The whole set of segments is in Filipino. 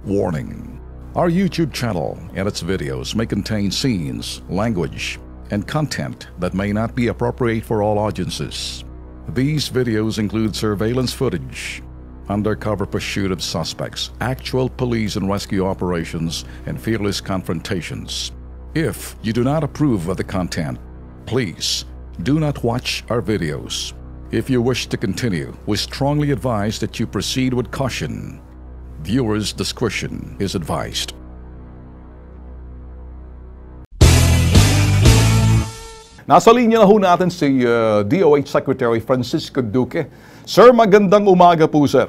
Warning. Our YouTube channel and its videos may contain scenes, language, and content that may not be appropriate for all audiences. These videos include surveillance footage, undercover pursuit of suspects, actual police and rescue operations, and fearless confrontations. If you do not approve of the content, please do not watch our videos. If you wish to continue, we strongly advise that you proceed with caution. Viewers' discretion is advised. Nasa linya na ho natin si DOH Secretary Francisco Duque. Sir, magandang umaga po, sir.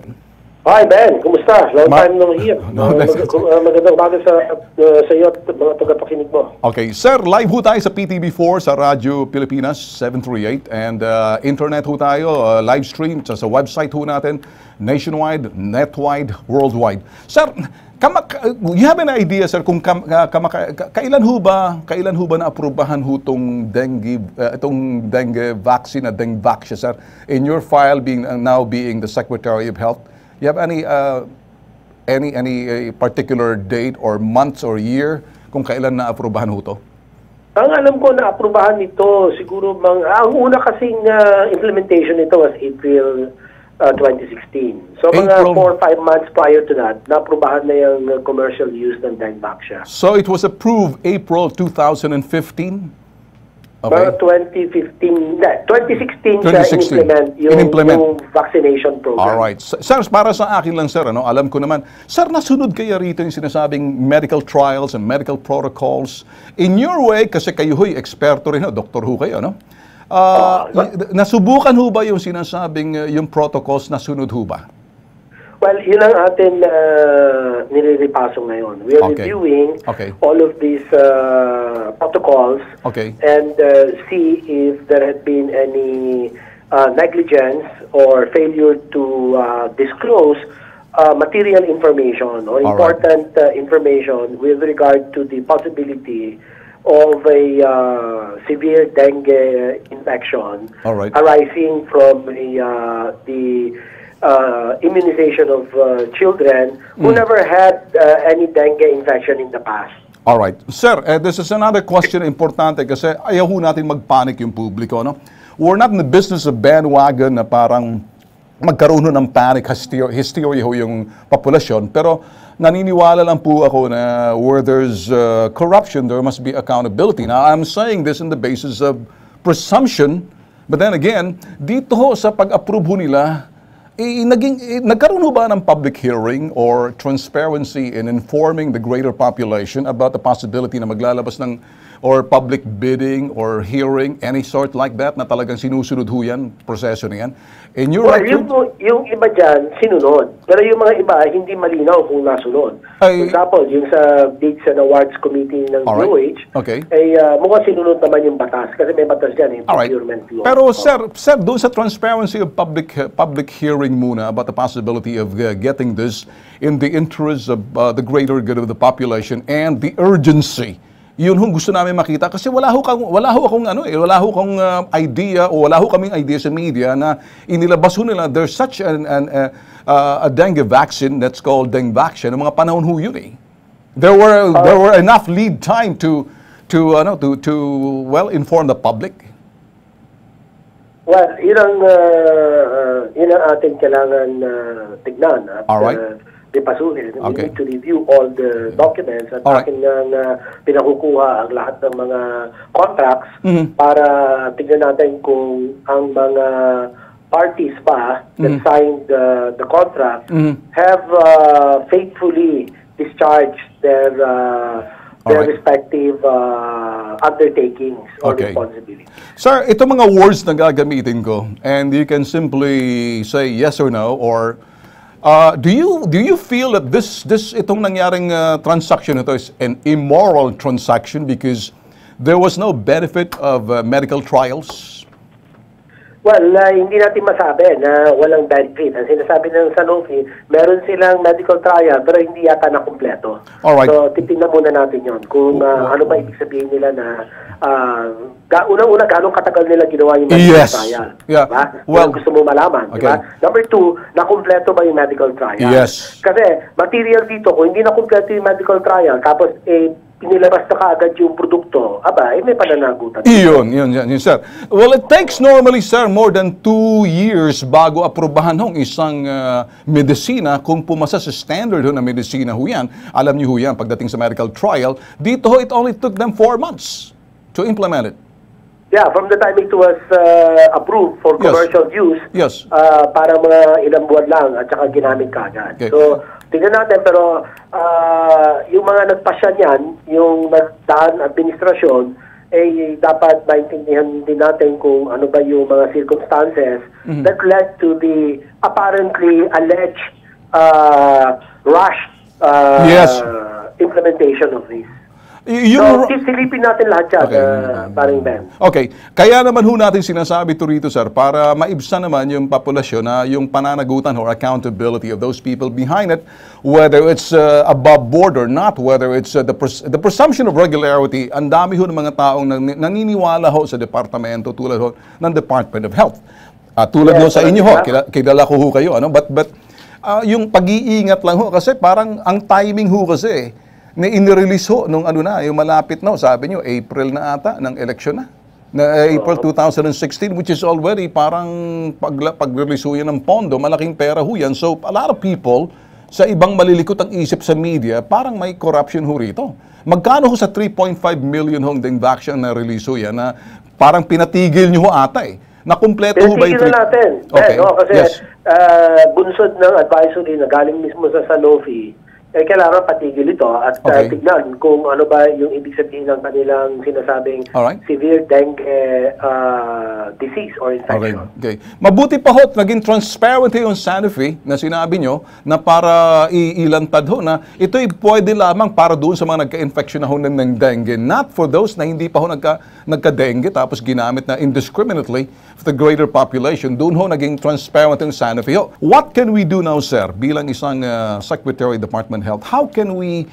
Hi, Ben. Kumusta? Long time no here. Magandang umaga sa iyo at mga tagapakinig mo. Okay, sir, live ho tayo sa PTV4 sa Radyo Pilipinas 738 and internet ho tayo, live stream sa website ho natin, nationwide, netwide, worldwide. Sir, you have an idea, sir, kung kailan ho ba naaprubahan ho itong dengue vaccine at Dengvaxia, sir, in your file now being the Secretary of Health? You have any particular date or months or year kung kailan naaprubahan ho to? Ang alam ko na aprubahan nito siguro ang una kasing implementation nito was April 2016. So mga 4 or 5 months prior to that, naaprubahan na yung commercial use ng Dengvaxia. So it was approved April 2015? Okay. Mga 2016 siya implement yung vaccination program. Alright. Sir, para sa akin lang, sir, alam ko naman, sir, nasunod kaya rito yung sinasabing medical trials and medical protocols. In your way, kasi kayo ho'y eksperto rin, doktor ho kayo, no? Nasubukan ho ba yung sinasabing yung protocols, nasunod ho ba? Well, yun ang atin nililipaso ngayon. We are reviewing all of these protocols and see if there had been any negligence or failure to disclose material information or important information with regard to the possibility of a severe dengue infection arising from the immunization of children who never had any dengue infection in the past. All right. Sir, this is another question importante kasi ayaw ho natin magpanic yung publiko, no? We're not in the business of bandwagon na parang magkaroon ng panic, hysteria ho yung populasyon, pero naniniwala lang po ako na where there's corruption, there must be accountability. Now, I'm saying this in the basis of presumption, but then again, dito ho sa pag-approve ho nila, nagkaroon ho ba ng public hearing or transparency in informing the greater population about the possibility na maglalabas ng or public bidding or hearing, any sort like that, na talagang sinusunod ho yan, proseso na yan? Yung iba dyan, sinunod. Pero yung mga iba, hindi malinaw kung nasunod. For example, yung sa Bids and Awards Committee ng DOH, mukhang sinunod naman yung batas. Kasi may batas dyan, yung procurement law. Pero sir, doon sa transparency of public hearing muna about the possibility of getting this in the interest of the greater good of the population and the urgency, yun hong gusto namin makita kasi wala ho akong idea o wala ho kaming idea sa media na inilabas ho nila there's such a dengue vaccine that's called Dengvaxia ng mga panahon ho yun eh. There were enough lead time to inform the public. Well, yun ang ating kailangan tignan at dipasuhin. We need to review all the documents at akin nga pinakukuha ang lahat ng mga contracts para tignan natin kung ang mga parties pa that signed the contract have faithfully discharged their respective undertakings or responsibilities. Sir, ito mga words na gagamitin ko and you can simply say yes or no or do you feel that itong nangyaring transaction ito is an immoral transaction because there was no benefit of medical trials? Well, hindi natin masabi na walang benefit. Ang sinasabi ng Sanofi, meron silang medical trial pero hindi yata na kumpleto. Alright. So, titingnan muna natin yon kung ano ba ibig sabihin nila na unang-una, gano'ng katagal nila ginawa yung medical trial. Yeah. Diba? Well, gusto mo malaman. okay. Diba? Number two, nakumpleto ba yung medical trial? Yes. Kasi material dito, kung hindi nakumpleto yung medical trial, tapos pinilabas na kaagad yung produkto, may pananagutan. Yun, sir. Well, it takes normally, sir, more than 2 years bago aprobahan hong isang medisina kung pumasa sa standard ho na medisina ho yan. Alam niyo ho yan, pagdating sa medical trial, dito ho, it only took them 4 months to implement it. Yeah, from the time it was approved for commercial use, para mga ilang buwan lang at saka ginamit kaagad. Okay. So, tingnan natin, pero yung mga nagpasya niyan, yung nagdaan administrasyon, dapat maintindihan din natin kung ano ba yung mga circumstances that led to the apparently alleged rushed implementation of this. So, silipin natin lahat yan, paring Ben. Okay. Kaya naman ho natin sinasabi ito rito, sir, para maibsan naman yung populasyon na yung pananagutan or accountability of those people behind it, whether it's above board or not, whether it's the presumption of regularity. Ang dami ho ng mga taong naniniwala ho sa departamento tulad ho ng Department of Health. Tulad ho sa inyo ho, kilala ko ho kayo, ano? But yung pag-iingat lang ho, kasi parang ang timing ho kasi, na inirelease ho nung yung malapit na, sabi nyo, April na ata ng election na April 2016, which is already parang pag-release ho yan ng pondo, malaking pera ho yan. So, a lot of people, sa ibang malilikot ang isip sa media, parang may corruption ho rito. Magkano ho sa 3.5 million hong vaccine na release ho yan, na parang pinatigil nyo ho ata na kumpleto ho ba yung... Pinatigil na natin. Okay. Kasi bunsod ng advisory na galing mismo sa Sanofi, kailangan patigil ito at tignan kung ano ba yung ibig sabihin ng kanilang sinasabing severe dengue disease or infection. Okay. Mabuti pa ho, naging transparent yung Sanofi na sinabi nyo na para ilantad ho na ito'y pwede lamang para doon sa mga nagka-infection na ho ng dengue. Not for those na hindi pa ho nagka-dengue tapos ginamit na indiscriminately for the greater population. Doon ho naging transparent yung Sanofi ho. What can we do now, sir, bilang isang Secretary of Department Health? How can we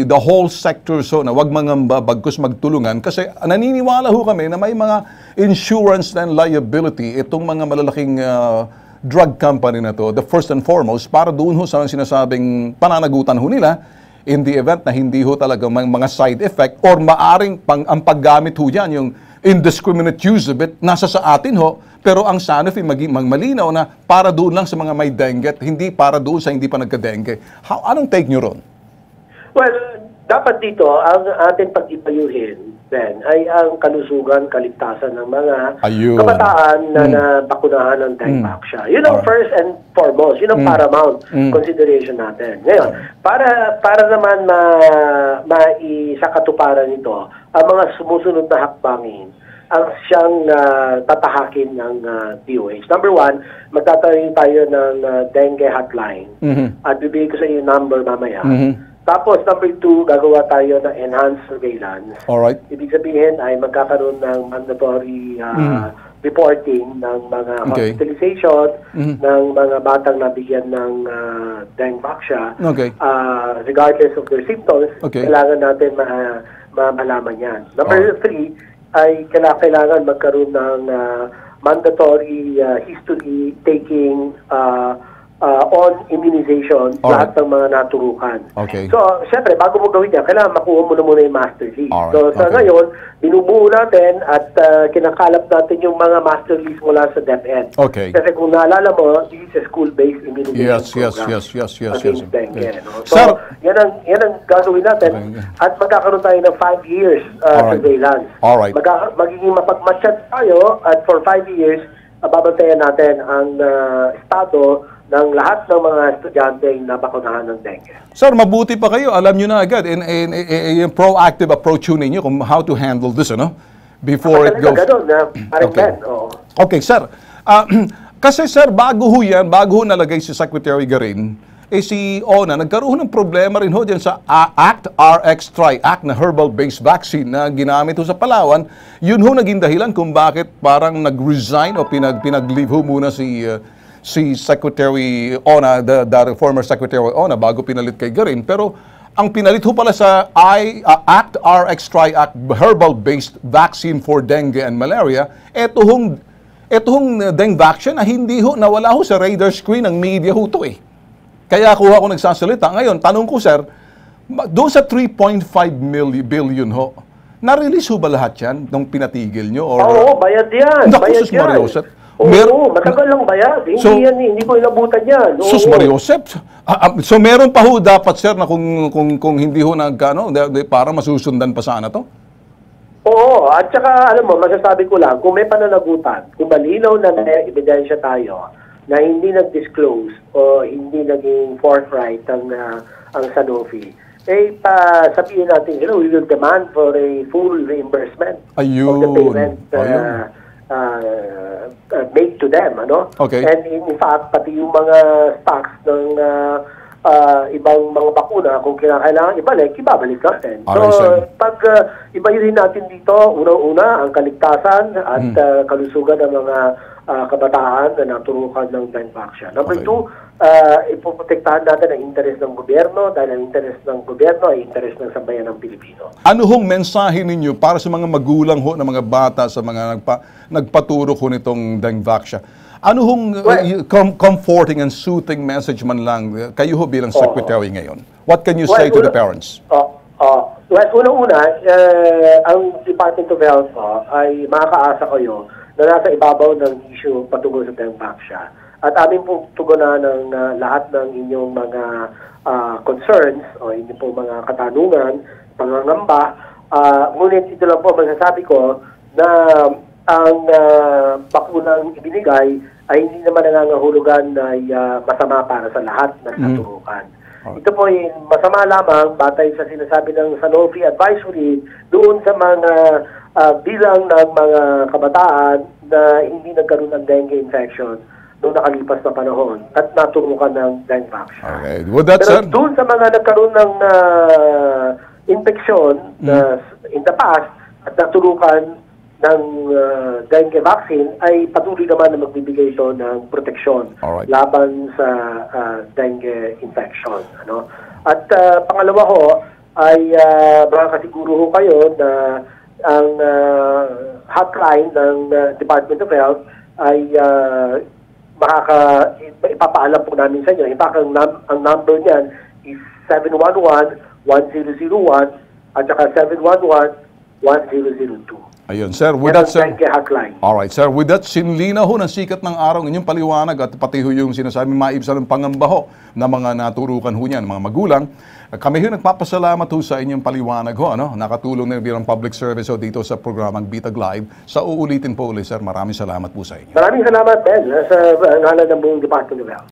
the whole sector so na wag mangamba bagkus magtulungan kasi naniniwala ho kami na may mga insurance and liability itong mga malalaking drug company na to, the first and foremost, para doon ho sa sinasabing pananagutan ho nila in the event na hindi ho talaga mga side effect or maaring ang paggamit ho dyan, yung indiscriminate use of it, nasa sa atin ho. Pero ang Sanofi malinaw na para doon lang sa mga may dengue at hindi para doon sa hindi pa nagka-dengue. Anong take nyo ron? Well, dapat dito, ang ating pag-ipayuhin, Ben, ay ang kalusugan, kaligtasan ng mga kabataan na nabakunahan ng dengue vaccine. Yun ang first and foremost, yun ang paramount consideration natin. Ngayon, para naman maisakatuparan ito, ang mga sumusunod na hakbangin, ang siyang tatahakin ng DOH. Number one, magtatayo tayo ng dengue hotline. At bibigay ko sa iyo yung number mamaya. Tapos, number two, gagawa tayo ng enhanced surveillance. Alright. Ibig sabihin ay magkakaroon ng mandatory reporting ng mga hospitalization, ng mga batang nabigyan ng dengue vaccine. Regardless of their symptoms, kailangan natin malaman yan. Number three, ay kailangan magkaroon ng mandatory history taking on immunization lahat ng mga naturukan. So, syempre, bago mo gawin yan, kailangan makuha mo na muna yung master list. So, sa ngayon, binubuo natin at kinakalap natin yung mga master list mula sa DepEd. Kasi kung naalala mo, this is a school-based immunization program. Against dengue. So, yan ang gagawin natin. At magkakaroon tayo ng 5 years surveillance. Magiging mapagmatchat tayo at for 5 years, babantayan natin ang estado ng lahat ng mga estudyante na bakunahan ng dengue. Sir, mabuti pa kayo. Alam nyo na agad, in proactive approach ninyo kung how to handle this, ano? Before it goes... Okay, sir. Kasi sir, bago ho nalagay si Secretary Garin, si Ona, nagkaroon ng problema rin ho dyan sa ACT RX Tri-Act na herbal-based vaccine na ginamit ho sa Palawan. Yun ho naging dahilan kung bakit parang nag-resign o pinag-leave ho muna si Secretary Ona, the former Secretary Ona, bago pinalit kay Garin. Pero ang pinalit ho pala sa ACT RX Tri-Act herbal-based vaccine for dengue and malaria, ito hong dengue vaccine na hindi ho, nawala ho sa radar screen ng media ho to eh. Kaya ako nagsasalita. Ngayon, tanong ko, sir, doon sa 3.5 billion ho, na-release ho ba lahat yan nung pinatigil nyo? Oo, bayad yan. Naku, bayad Sus Mariosep. Oo, matagal lang bayad. Hindi ko inabutan yan. Sus Mariosep. So meron pa ho dapat, sir, na kung hindi ho para masusundan pa sana to? Oo, at saka, alam mo, masasabi ko lang, kung may pananagutan, kung malinaw na may ebidensya tayo, na hindi nag-disclose o hindi naging forthright ang Sanofi, sabihin natin, we will demand for a full reimbursement of the payment made to them, ano? Okay. And in fact, pati yung mga stocks ng ibang mga bakuna, kung kinakailangan ibabalik natin. So, pag ibayuhin natin dito, unang-una, ang kaligtasan at kalusugan ng mga kabataan na naturukan ng dengue vaccine. Number two, ipoprotektahan natin ang interes ng gobyerno dahil ang interes ng gobyerno ay interes ng sambayan ng Pilipino. Ano hong mensahe ninyo para sa mga magulang ho, ng mga bata, sa mga nagpaturok ho nitong dengue vaccine? Ano hong comforting and soothing message man lang kayo ho bilang secretary ngayon? What can you say to the parents? Unang-una, ang Department of Health ay makakaasa kayo na nasa ibabaw ng issue patungkol sa dengue vaccine. At aming pong tugunan ng lahat ng inyong mga concerns o inyong pong mga katanungan, pangangamba. Ngunit ito lang po masasabi ko na ang bakunang ibinigay ay hindi naman nangangahulugan na masama para sa lahat ng naturukan. Ito po ay masama lamang batay sa sinasabi ng Sanofi Advisory doon sa mga bilang ng mga kabataan na hindi nagkaroon ng dengue infection noong nakalipas na panahon at naturukan ng dengue vaccine. Okay. Pero doon sa mga nagkaroon ng infection in the past at naturukan ng dengue vaccine ay patuloy naman na magbibigay ito ng proteksyon laban sa dengue infection. Ano? At pangalawa ho ay makakasiguro ho kayo na ang hotline ng Department of Health ay ipapaalam po namin sa inyo. In fact, ang number niyan is 711-1001 at saka 711-1002. Ayun, sir. With that, sir. Alright, sir. With that, sinlina ho ng sikat ng araw ng inyong paliwanag at pati ho yung sinasabi maibsan ng pangamba ho na mga naturukan ho niyan, mga magulang. Kami ho nagpapasalamat ho sa inyong paliwanag ho, ano? Nakatulong na bilang public service ho dito sa programang Bitag Live. Sa uulitin po ulit, sir. Maraming salamat po sa inyo. Maraming salamat, Ben, sa ngalan ng buong Department of Health.